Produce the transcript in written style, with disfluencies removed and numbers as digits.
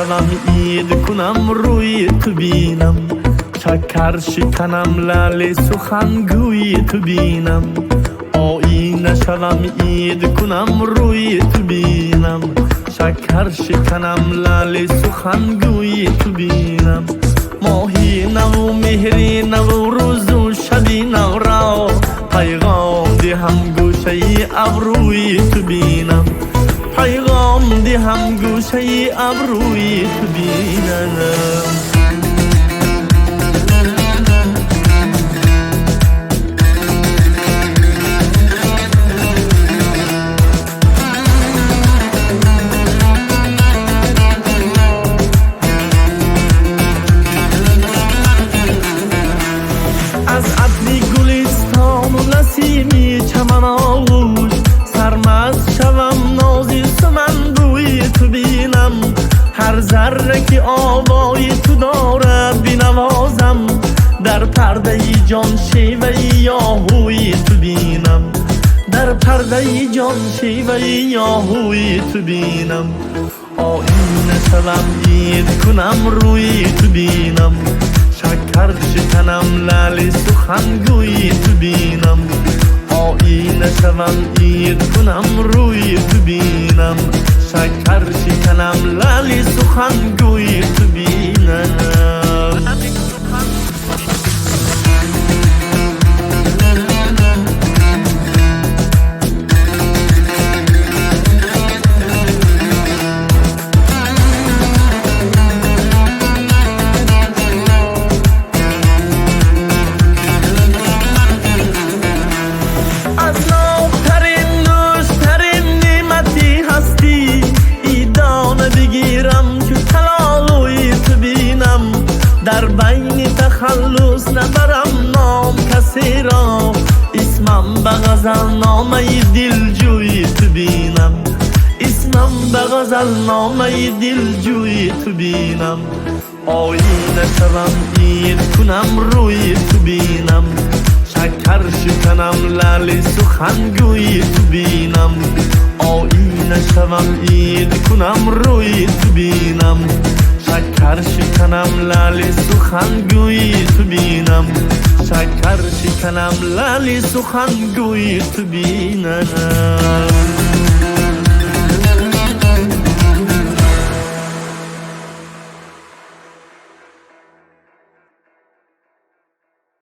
شوم عید کنم روی تو بینم، شکر شکنم لعل سخنگوی تو بینم. آینه شوم عید کنم روی تو بینم، شکر شکنم لعل سخنگوی تو بینم. ماهی نو مهری نو روز و شبی نو را، پیغام دهم گوشه ابروی تو بینم، پیغام دهم گوشه ابروی تو بینم. از عطری گلستان و نسیمی چمن آغوش، سرمست شوم نازی سمن بوی تو بینم. هر ذره که آوای تو دارد بینوازم، در پرده جان شیوه یاهوی تو بینم، در پرده جان شیوه یاهوی تو بینم. آینه شوم عید کنم روی تو بینم، شکر شکنم لعل سخنگوی تو بینم. آینه شوم عید کنم روی تو بینم، شکر شکنم لعل سخنگوی تو بینم. در بین تخلص نبرم نام کسی را، اسمم به غزل نامه دلجوی تو بینم، اسمم به غزل نامه دلجوی تو بینم. آینه شوم عید کنم روی تو بینم، شکر شکنم لعل سخنگوی تو بینم. آینه شوم عید کنم روی تو بینم، شکر شکنم لعل سخنگوی تو بینم، شکر شکنم لعل سخنگوی تو بینم.